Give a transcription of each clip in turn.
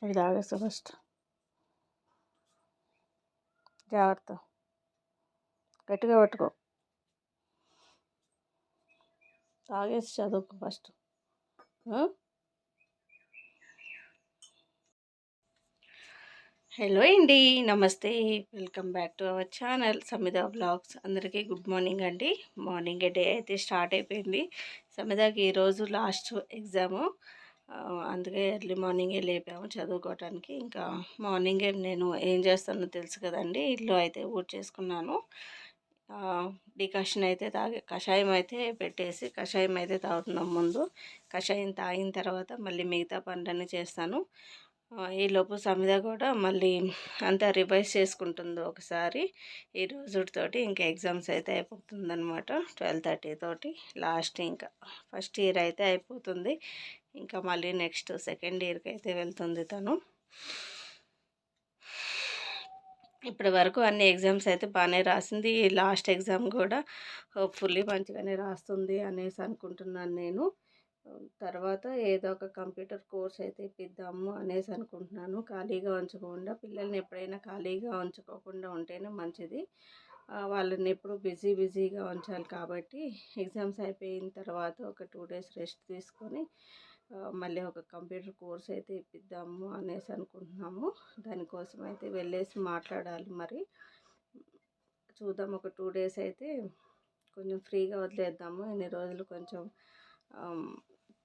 ఇది తాగేస్తా ఫస్ట్. జాగ్రత్త, గట్టిగా పట్టుకో. తాగేసి చదువుకో ఫస్ట్. హలో అండి, నమస్తే, welcome back to our channel Samitha blogs. అందరికీ గుడ్ మార్నింగ్ అండి. మార్నింగ్ డే అయితే స్టార్ట్ అయిపోయింది. సమితకి ఈరోజు లాస్ట్ ఎగ్జాము, అందుకే ఎర్లీ మార్నింగే లేపాము చదువుకోవటానికి. ఇంకా మార్నింగే నేను ఏం చేస్తానో తెలుసు కదండి, ఇల్లు అయితే ఊడ్చేసుకున్నాను. డికాషన్ అయితే కషాయం అయితే పెట్టేసి కషాయం అయితే తాగుతున్నాం. ముందు కషాయం తాగిన తర్వాత మళ్ళీ మిగతా పనులన్నీ చేస్తాను. ఈలోపు సమిత కూడా మళ్ళీ అంతా రివైజ్ చేసుకుంటుంది ఒకసారి. ఈ రోజుతోటి ఇంకా ఎగ్జామ్స్ అయితే అయిపోతుందన్నమాట. 12:30 తోటి లాస్ట్, ఇంకా ఫస్ట్ ఇయర్ అయితే అయిపోతుంది. ఇంకా మళ్ళీ నెక్స్ట్ సెకండ్ ఇయర్కి అయితే వెళ్తుంది తను. ఇప్పటి వరకు అన్ని ఎగ్జామ్స్ అయితే బాగానే రాసింది. ఈ లాస్ట్ ఎగ్జామ్ కూడా హోప్ఫుల్లీ మంచిగానే రాస్తుంది అనేసి అనుకుంటున్నాను నేను. తర్వాత ఏదో ఒక కంప్యూటర్ కోర్స్ అయితే ఇప్పిద్దాము అనేసి అనుకుంటున్నాను. ఖాళీగా ఉంచకుండా, పిల్లల్ని ఎప్పుడైనా ఖాళీగా ఉంచుకోకుండా ఉంటేనే మంచిది. వాళ్ళని ఎప్పుడు బిజీగా ఉంచాలి. కాబట్టి ఎగ్జామ్స్ అయిపోయిన తర్వాత ఒక 2 days రెస్ట్ తీసుకొని మళ్ళీ ఒక కంప్యూటర్ కోర్స్ అయితే ఇప్పిద్దాము అనేసి అనుకుంటున్నాము. దానికోసం అయితే వెళ్ళేసి మాట్లాడాలి. మరి చూద్దాం, ఒక 2 days అయితే కొంచెం ఫ్రీగా వదిలేద్దాము. ఇన్ని రోజులు కొంచెం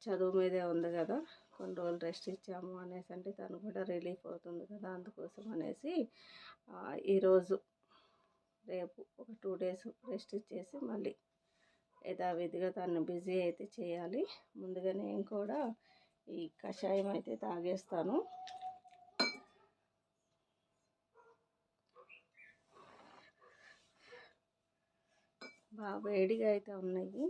చదువు మీదే ఉంది కదా, కొన్ని రోజులు రెస్ట్ ఇచ్చాము అనేసి అంటే తను కూడా రిలీఫ్ అవుతుంది కదా. అందుకోసం అనేసి ఈరోజు రేపు ఒక 2 days రెస్ట్ ఇచ్చేసి మళ్ళీ యథావిధిగా తను బిజీ అయితే చేయాలి. ముందుగా నేను కూడా ఈ కషాయం అయితే తాగేస్తాను. బాగా వేడిగా అయితే ఉన్నాయి.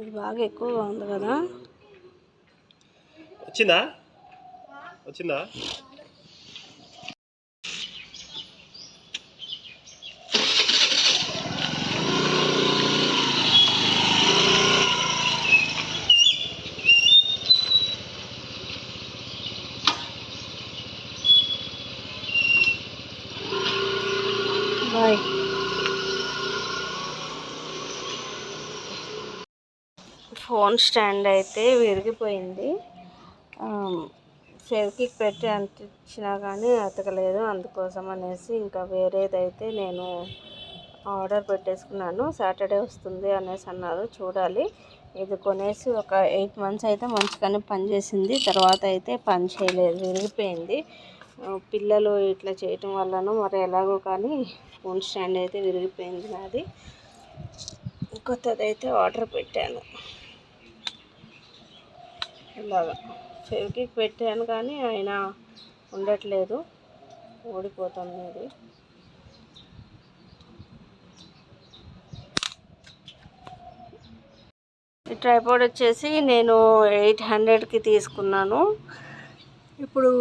ఇది బాగా ఎక్కువగా ఉంది కదా. వచ్చిందా బాయ్. ఫోన్ స్టాండ్ అయితే విరిగిపోయింది. ఫెవిక్విక్ పెట్టి అంటించినా కానీ అతకలేదు. అందుకోసం అనేసి ఇంకా వేరేదైతే నేను ఆర్డర్ పెట్టేసుకున్నాను. సాటర్డే వస్తుంది అనేసి అన్నారు, చూడాలి. ఇది కొనేసి ఒక 8 months అయితే మంచిగానే పనిచేసింది. తర్వాత అయితే పని చేయలేదు, విరిగిపోయింది. పిల్లలు ఇట్లా చేయటం వల్లనో మరి ఎలాగో కానీ ఫోన్ స్టాండ్ అయితే విరిగిపోయింది నాది. కొత్తదైతే ఆర్డర్ పెట్టాను. ఇలాగా ఫెవిక్విక్ పెట్టాను కానీ అయినా ఉండట్లేదు, ఓడిపోతుంది ఇది. ఈ ట్రైపాడ్ వచ్చేసి నేను 800కి తీసుకున్నాను. ఇప్పుడు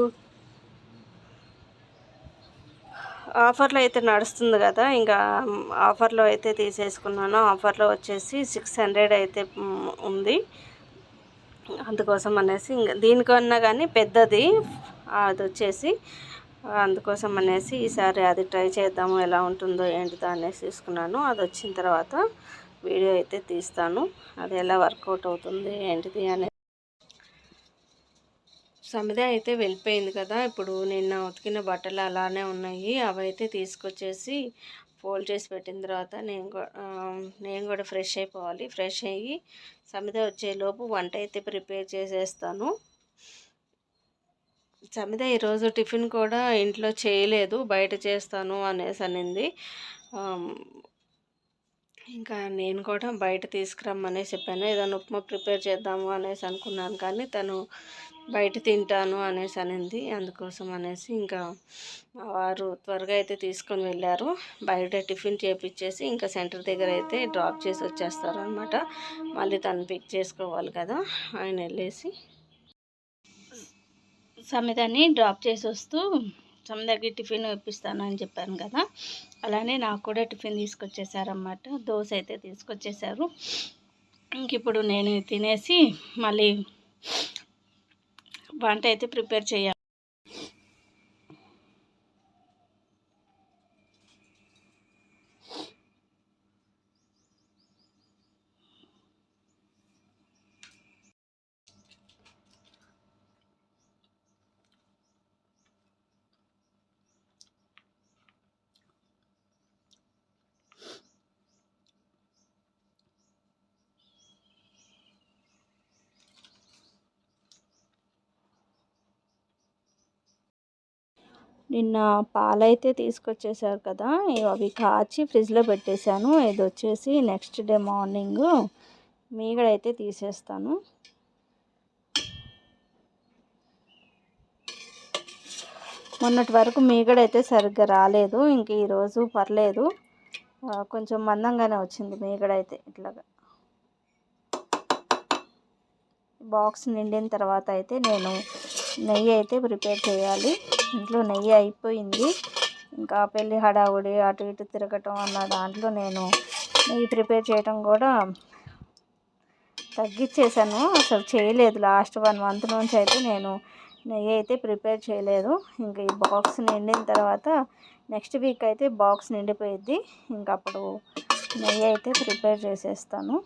ఆఫర్లో అయితే నడుస్తుంది కదా, ఇంకా ఆఫర్లో అయితే తీసేసుకున్నాను. ఆఫర్లో వచ్చేసి 600 అయితే ఉంది. అందుకోసం అనేసి ఇంకా దీనికన్నా కానీ పెద్దది అది వచ్చేసి, అందుకోసం అనేసి ఈసారి అది ట్రై చేద్దాము ఎలా ఉంటుందో ఏంటిదో అనేసి తీసుకున్నాను. అది వచ్చిన తర్వాత వీడియో అయితే తీస్తాను, అది ఎలా వర్కౌట్ అవుతుంది ఏంటిది అనేది. సమిద అయితే వెళ్ళిపోయింది కదా. ఇప్పుడు నిన్న ఉతికిన బట్టలు అలానే ఉన్నాయి. అవైతే తీసుకొచ్చేసి ఫోల్డ్ చేసి పెట్టిన తర్వాత నేను కూడా ఫ్రెష్ అయిపోవాలి. ఫ్రెష్ అయ్యి సమిద వచ్చేలోపు వంట అయితే ప్రిపేర్ చేసేస్తాను. సమిద ఈరోజు టిఫిన్ కూడా ఇంట్లో చేయలేదు, బయట చేస్తాను అనేసి అనింది. ఇంకా నేను కూడా బయట తీసుకురమ్మనే చెప్పాను. ఏదైనా ఉప్మా ప్రిపేర్ చేద్దాము అనేసి అనుకున్నాను, కానీ తను బయట తింటాను అనేసి అనింది. అందుకోసం అనేసి ఇంకా మా వారు త్వరగా అయితే తీసుకొని వెళ్ళారు. బయట టిఫిన్ చేపించేసి ఇంకా సెంటర్ దగ్గర అయితే డ్రాప్ చేసి వచ్చేస్తారు అనమాట. మళ్ళీ తను పిక్ చేసుకోవాలి కదా. ఆయన వెళ్ళేసి సమితని డ్రాప్ చేసి వస్తూ సమితకి టిఫిన్ ఇప్పిస్తాను అని చెప్పాను కదా. అలానే నాకు కూడా టిఫిన్ తీసుకొచ్చేసారన్నమాట. దోశ అయితే తీసుకొచ్చేసారు. ఇంక ఇప్పుడు నేను తినేసి మళ్ళీ వంట అయితే ప్రిపేర్ చేయాలి. నిన్న పాలైతే తీసుకొచ్చేసారు కదా, అవి కాచి ఫ్రిడ్జ్లో పెట్టేశాను. ఇది వచ్చేసి నెక్స్ట్ డే మార్నింగ్ మీగడైతే తీసేస్తాను. మొన్నటి వరకు మీగడైతే సరిగ్గా రాలేదు. ఇంక ఈరోజు పర్లేదు, కొంచెం మందంగానే వచ్చింది మీగడైతే. ఇట్లాగా బాక్స్ నిండిన తర్వాత అయితే నేను నెయ్యి అయితే ప్రిపేర్ చేయాలి. ఇంట్లో నెయ్యి అయిపోయింది. ఇంకా పెళ్ళి హడావుడి అటు ఇటు తిరగటం అన్న దాంట్లో నేను నెయ్యి ప్రిపేర్ చేయటం కూడా తగ్గించేసాను. అసలు చేయలేదు. లాస్ట్ 1 మంత్ నుంచి అయితే నేను నెయ్యి అయితే ప్రిపేర్ చేయలేదు. ఇంకా ఈ బాక్స్ నిండిన తర్వాత నెక్స్ట్ వీక్ అయితే బాక్స్ నిండిపోయిద్ది. ఇంకా అప్పుడు నెయ్యి అయితే ప్రిపేర్ చేసేస్తాను.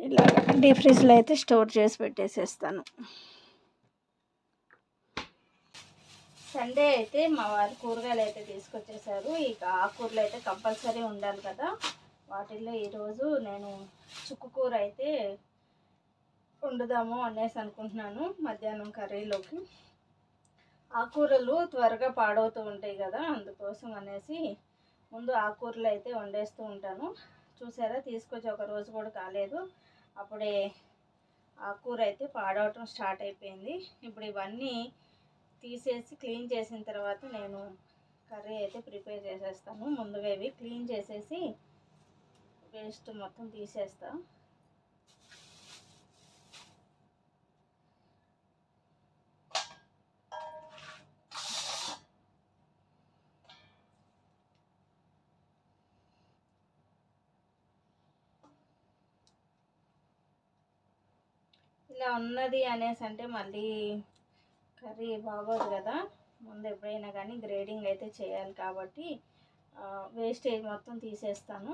ఇలా డీప్ ఫ్రిడ్జ్లో అయితే స్టోర్ చేసి పెట్టేసేస్తాను. సండే అయితే మా వారు కూరగాయలు అయితే తీసుకొచ్చేసారు. ఇక ఆకుకూరలు అయితే కంపల్సరీ ఉండాలి కదా. వాటిల్లో ఈరోజు నేను చుక్కు కూర అయితే వండుదాము అనేసి అనుకుంటున్నాను మధ్యాహ్నం కర్రీలోకి. ఆకుకూరలు త్వరగా పాడవుతూ ఉంటాయి కదా, అందుకోసం అనేసి ముందు ఆకుకూరలు అయితే వండేస్తూ ఉంటాను. చూసారా, తీసుకొచ్చి ఒక రోజు కూడా కాలేదు, అప్పుడే ఆకుకూర అయితే పాడవటం స్టార్ట్ అయిపోయింది. ఇప్పుడు ఇవన్నీ తీసేసి క్లీన్ చేసిన తర్వాత నేను కర్రీ అయితే ప్రిపేర్ చేసేస్తాను. ముందుగా ఇవి క్లీన్ చేసేసి వేస్ట్ మొత్తం తీసేస్తాను. ఇలా ఉన్నది అనేసి అంటే మళ్ళీ కర్రీ బాగోదు కదా. ముందు ఎప్పుడైనా కానీ గ్రేడింగ్ అయితే చేయాలి కాబట్టి వేస్టేజ్ మొత్తం తీసేస్తాను.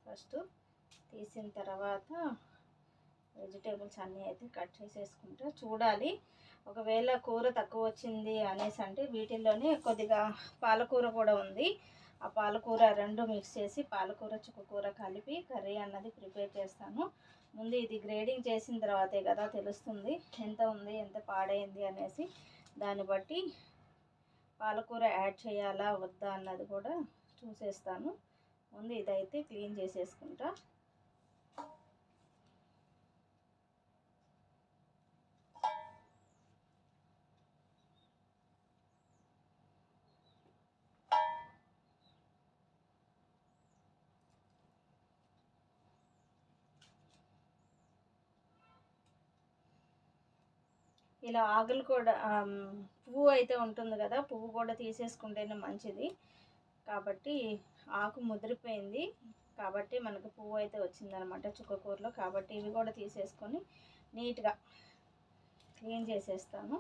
ఫస్ట్ తీసిన తర్వాత వెజిటేబుల్స్ అన్నీ అయితే కట్ చేసేసుకుంటా. చూడాలి, ఒకవేళ కూర తక్కువ వచ్చింది అనేసి అంటే వీటిల్లోనే కొద్దిగా పాలకూర కూడా ఉంది. ఆ పాలకూర 2 మిక్స్ చేసి పాలకూర చుక్కకూర కలిపి కర్రీ అన్నది ప్రిపేర్ చేస్తాను. ముందు ఇది గ్రేడింగ్ చేసిన తర్వాతే కదా తెలుస్తుంది ఎంత ఉంది ఎంత పాడైంది అనేసి. దాన్ని బట్టి పాలకూర యాడ్ చేయాలా వద్దా అన్నది కూడా చూసేస్తాను. ముందు ఇదైతే క్లీన్ చేసేసుకుంటా. ఇలా ఆకులు కూడా పువ్వు అయితే ఉంటుంది కదా, పువ్వు కూడా తీసేసుకుంటేనే మంచిది. కాబట్టి ఆకు ముదిరిపోయింది, కాబట్టి మనకు పువ్వు అయితే వచ్చిందనమాట చుక్కకూరలో. కాబట్టి ఇవి కూడా తీసేసుకొని నీట్గా క్లీన్ చేసేస్తాను.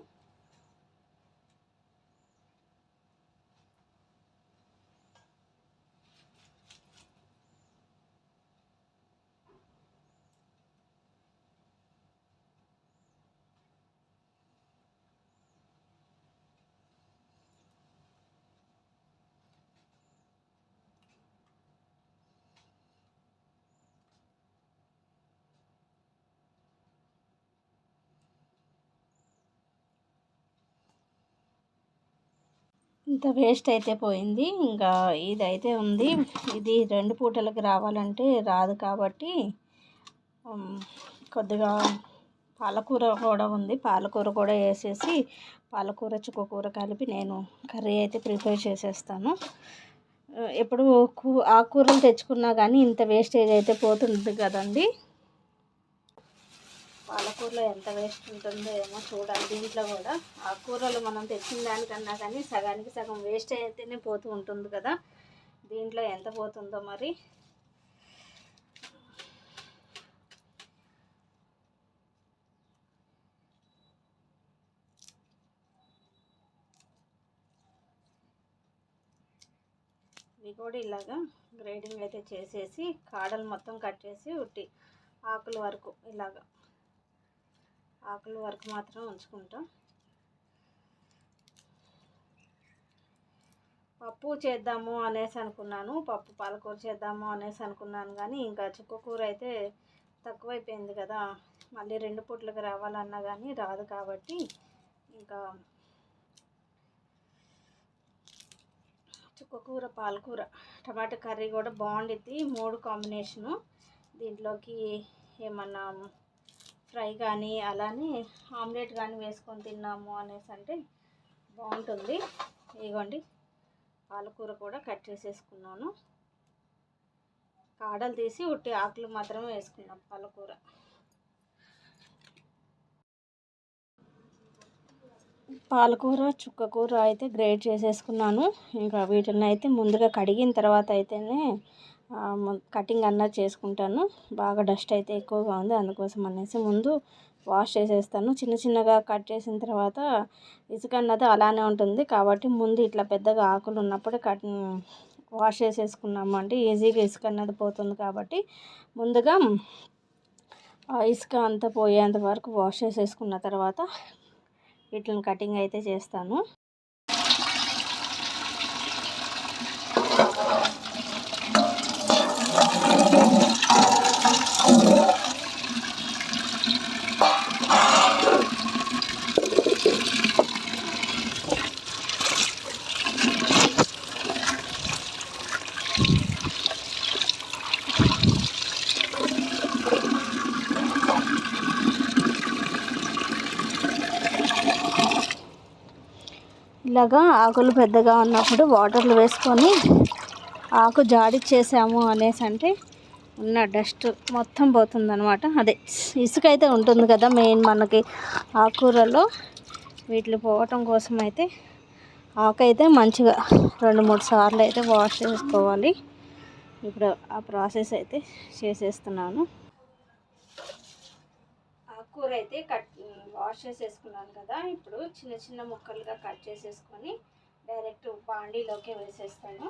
ఇంత వేస్ట్ అయితే పోయింది. ఇంకా ఇదైతే ఉంది. ఇది 2 పూటలకు రావాలంటే రాదు కాబట్టి కొద్దిగా పాలకూర కూడా ఉంది. పాలకూర కూడా వేసేసి పాలకూర చుక్కకూర కలిపి నేను కర్రీ అయితే ప్రిపేర్ చేసేస్తాను. ఎప్పుడు ఆకుకూరలు తెచ్చుకున్నా కానీ ఇంత వేస్టేజ్ అయితే పోతుంది కదండి. పాలకూరలో ఎంత వేస్ట్ ఉంటుందో ఏమో చూడాలి. దీంట్లో కూడా ఆకుకూరలు మనం తెచ్చిన దానికన్నా కానీ సగానికి సగం వేస్ట్ అయితేనే పోతూ ఉంటుంది కదా. దీంట్లో ఎంత పోతుందో మరి. ఇవి కూడా ఇలాగా గ్రేడింగ్ అయితే చేసేసి కాడలు మొత్తం కట్ చేసి ఉట్టి ఆకుల వరకు ఇలాగా ఆకుల వరకు మాత్రం ఉంచుకుంటాం. పప్పు చేద్దాము అనేసి అనుకున్నాను, పాలకూర చేద్దాము అనేసి అనుకున్నాను కానీ ఇంకా చుక్కకూర అయితే తక్కువైపోయింది కదా. మళ్ళీ 2 పూటలకు రావాలన్నా కానీ రాదు కాబట్టి ఇంకా చుక్కకూర పాలకూర టమాటా కర్రీ కూడా బాగుండిద్ది. 3 కాంబినేషను. దీంట్లోకి ఏమన్నా ఫ్రై కానీ అలానే ఆమ్లెట్ కానీ వేసుకొని తిన్నాము అనేసి అంటే బాగుంటుంది. ఇదిగోండి పాలకూర కూడా కట్ చేసేసుకున్నాను. కాడలు తీసి ఉట్టి ఆకులు మాత్రమే వేసుకున్నాం పాలకూర. పాలకూర చుక్కకూర అయితే గ్రేట్ చేసేసుకున్నాను. ఇంకా వీటిని అయితే ముందుగా కడిగిన తర్వాత అయితేనే కటింగ్ అన్నది చేసుకుంటాను. బాగా డస్ట్ అయితే ఎక్కువగా ఉంది, అందుకోసం అనేసి ముందు వాష్ చేసేస్తాను. చిన్న చిన్నగా కట్ చేసిన తర్వాత ఇసుక అన్నది అలానే ఉంటుంది కాబట్టి ముందు ఇట్లా పెద్దగా ఆకులు ఉన్నప్పుడు వాష్ చేసేసుకున్నాము అంటే ఈజీగా ఇసుక అన్నది పోతుంది కాబట్టి ముందుగా ఇసుక అంతా పోయేంత వరకు వాష్ చేసేసుకున్న తర్వాత వీటిని కటింగ్ అయితే చేస్తాను. ఇలాగా ఆకులు పెద్దగా ఉన్నప్పుడు వాటర్లు వేసుకొని ఆకు జాడిచ్చేసాము అనేసి అంటే ఉన్న డస్ట్ మొత్తం పోతుందన్నమాట. అదే ఇసుక అయితే ఉంటుంది కదా మెయిన్ మనకి ఆకుకూరలో, వీటిని పోవటం కోసం అయితే ఆకు అయితే మంచిగా 2-3 సార్లు అయితే వాష్ చేసుకోవాలి. ఇప్పుడు ఆ ప్రాసెస్ అయితే చేసేస్తున్నాను. ఆకుకూర అయితే వాష్ చేసేసుకున్నాను కదా. ఇప్పుడు చిన్న చిన్న ముక్కలుగా కట్ చేసేసుకొని డైరెక్ట్ బాండీలోకి వేసేస్తాను.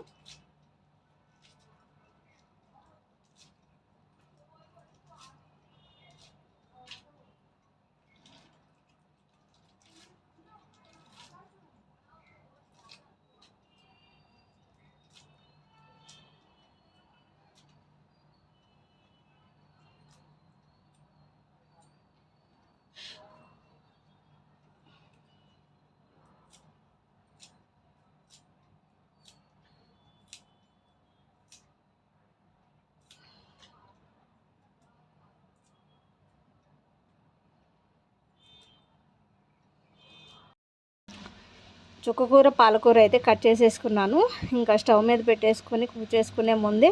చుక్కకూర పాలకూర అయితే కట్ చేసేసుకున్నాను. ఇంకా స్టవ్ మీద పెట్టేసుకొని కుక్ చేసుకునే ముందే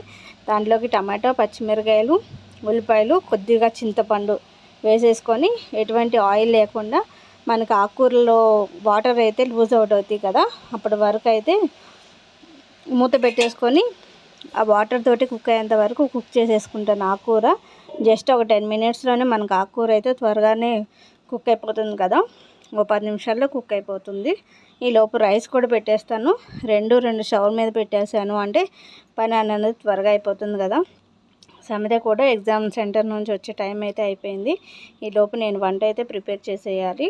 దాంట్లోకి టమాటో, పచ్చిమిరకాయలు, ఉల్లిపాయలు, కొద్దిగా చింతపండు వేసేసుకొని ఎటువంటి ఆయిల్ లేకుండా మనకు ఆకుకూరలో వాటర్ అయితే లూజ్ అవుట్ అవుతాయి కదా, అప్పటి వరకు అయితే మూత పెట్టేసుకొని ఆ వాటర్ తోటి కుక్ అయ్యేంత వరకు కుక్ చేసేసుకుంటాను ఆకుకూర. జస్ట్ ఒక 10 మినిట్స్లోనే మనకు ఆకుకూర అయితే త్వరగానే కుక్ అయిపోతుంది కదా, ఒక 10 నిమిషాల్లో కుక్ అయిపోతుంది. ఈలోపు రైస్ కూడా పెట్టేస్తాను. రెండు స్టవ్ మీద పెట్టేసాను అంటే పని అనేది త్వరగా అయిపోతుంది కదా. సమిత కూడా ఎగ్జామ్ సెంటర్ నుంచి వచ్చే టైం అయితే అయిపోయింది. ఈలోపు నేను వంట అయితే ప్రిపేర్ చేసేయాలి.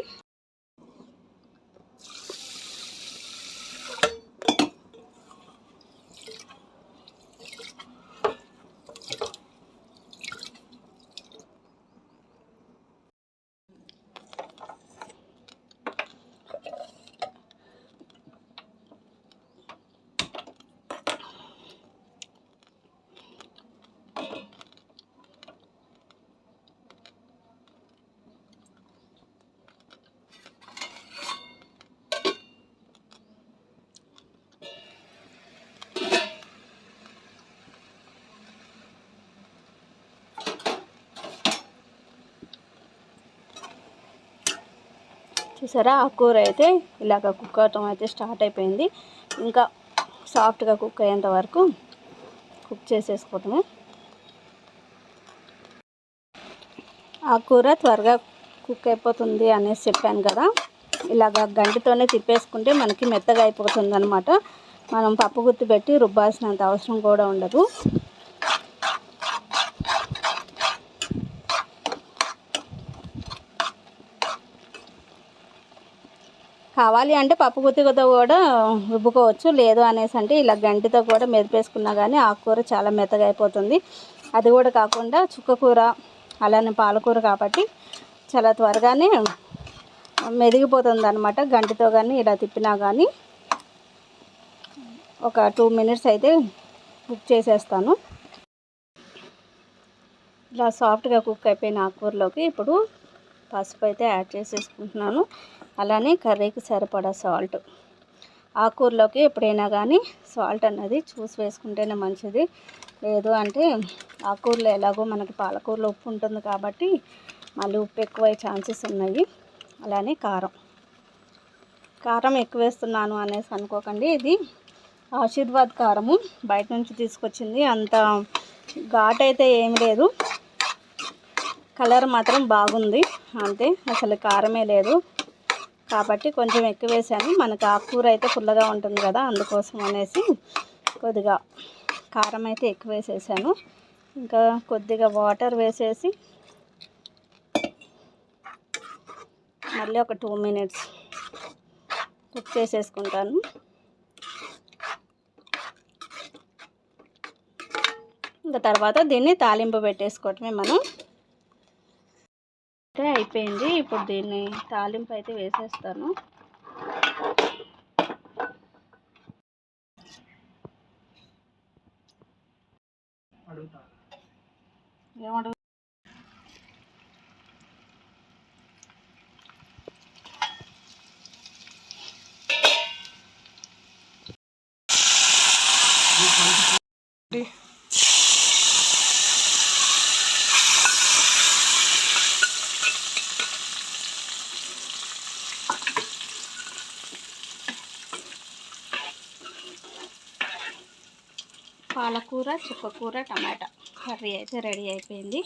చూసారా, ఆకుకూర అయితే ఇలాగ కుక్ అవటం అయితే స్టార్ట్ అయిపోయింది. ఇంకా సాఫ్ట్గా కుక్ అయ్యేంత వరకు కుక్ చేసేసుకోవటమే. ఆకుకూర త్వరగా కుక్ అయిపోతుంది అనేసి చెప్పాను కదా, ఇలాగ గంటితోనే తిప్పేసుకుంటే మనకి మెత్తగా అయిపోతుంది అనమాట. మనం పప్పు గుత్తి పెట్టి రుబ్బాల్సినంత అవసరం కూడా ఉండదు. కావాలి అంటే పప్పు గుత్తితో కూడా రుబ్బుకోవచ్చు, లేదు అనేసి అంటే ఇలా గంటితో కూడా మెదిపేసుకున్నా కానీ ఆకుకూర చాలా మెత్తగా అయిపోతుంది. అది కూడా కాకుండా చుక్కకూర అలానే పాలకూర కాబట్టి చాలా త్వరగానే మెదిగిపోతుంది అనమాట. గంటితో కానీ ఇలా తిప్పినా కానీ ఒక 2 మినిట్స్ అయితే కుక్ చేసేస్తాను. ఇలా సాఫ్ట్గా కుక్ అయిపోయిన ఆకుకూరలోకి ఇప్పుడు పసుపు అయితే యాడ్ చేసేసుకుంటున్నాను. అలానే కర్రీకి సరిపడా సాల్ట్. ఆకుకూరలోకి ఎప్పుడైనా కానీ సాల్ట్ అన్నది చూసి వేసుకుంటేనే మంచిది. లేదు అంటే ఆకుకూరలో ఎలాగో మనకి పాలకూరలో ఉప్పు ఉంటుంది కాబట్టి మళ్ళీ ఉప్పు ఎక్కువయ్యే ఛాన్సెస్ ఉన్నాయి. అలానే కారం ఎక్కువ వేస్తున్నాను అనేసి అనుకోకండి. ఇది ఆశీర్వాద్ కారము, బయట నుంచి తీసుకొచ్చింది. అంత ఘాట్ అయితే ఏమి లేదు, కలర్ మాత్రం బాగుంది అంతే, అసలు కారమే లేదు. కాబట్టి కొంచెం ఎక్కువ వేసాను. మనకు ఆకుకూర అయితే పుల్లగా ఉంటుంది కదా, అందుకోసం అనేసి కొద్దిగా కారం అయితే ఎక్కువ వేసేసాను. ఇంకా కొద్దిగా వాటర్ వేసేసి మళ్ళీ ఒక 2 మినిట్స్ కుక్ చేసేసుకుంటాను. ఇంకా తర్వాత దీన్ని తాలింపు పెట్టేసుకోవటమే మనం. అయితే అయిపోయింది. ఇప్పుడు దీన్ని తాలింపు అయితే వేసేస్తాను. ఏమడు పాలకూర, చుక్కకూర, టమాటా కర్రీ అయితే రెడీ అయిపోయింది.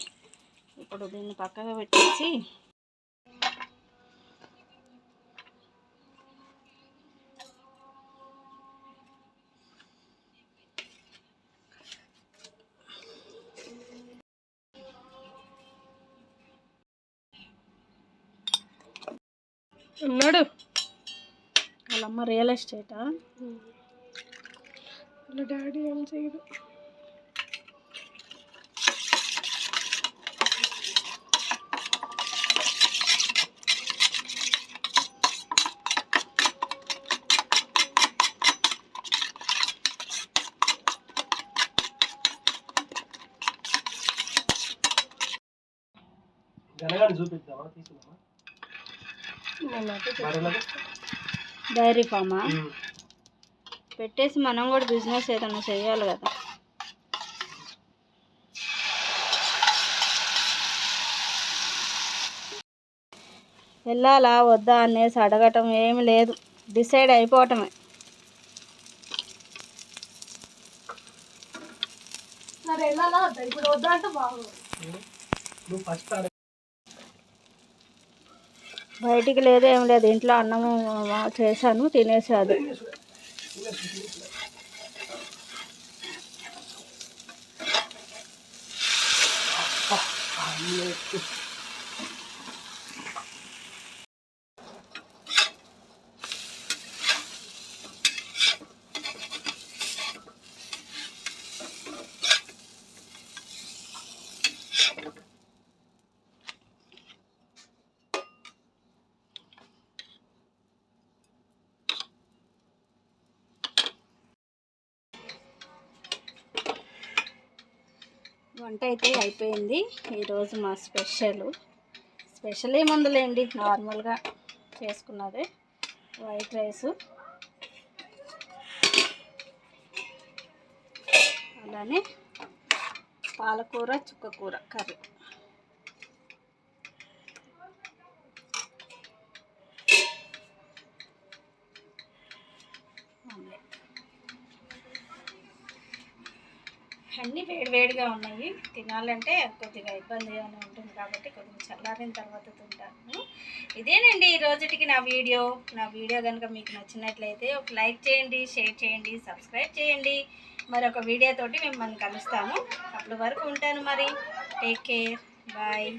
ఇప్పుడు దీన్ని పక్కగా పెట్టేసి ఉన్నాడు వాళ్ళమ్మ రియల్ ఎస్టేటా, వాళ్ళ డాడీ ఏం చేయదు. డైరీ ఫామా పెట్టేసి మనం కూడా బిజినెస్ ఏదైనా చేయాలి కదా. వెళ్ళాలా వద్దా అనేసి అడగటం ఏమి లేదు, డిసైడ్ అయిపోవటమే. మరి వెళ్ళాలా ఇప్పుడు వద్దా అంటే బాగుంది. నువ్వు ఫస్ట్ బయటికి లేదు ఏం లేదు, ఇంట్లో అన్నం చేశాను, తినేసాదు. వంట అయితే అయిపోయింది. ఈరోజు మా స్పెషల్ ఏముందిలేండి, నార్మల్గా చేసుకున్నదే వైట్ రైసు, అలానే పాలకూర చుక్కకూర కర్రీ. అన్నీ వేడివేడిగా ఉన్నాయి, తినాలంటే కొద్దిగా ఇబ్బందిగానే ఉంటుంది కాబట్టి కొద్దిగా చల్లారిన తర్వాత తింటాను. ఇదేనండి ఈ రోజుటికి నా వీడియో కనుక మీకు నచ్చినట్లయితే ఒక లైక్ చేయండి, షేర్ చేయండి, సబ్స్క్రైబ్ చేయండి. మరొక వీడియోతోటి మిమ్మల్ని కలుస్తాను. అప్పటి వరకు ఉంటాను మరి. Take care, bye.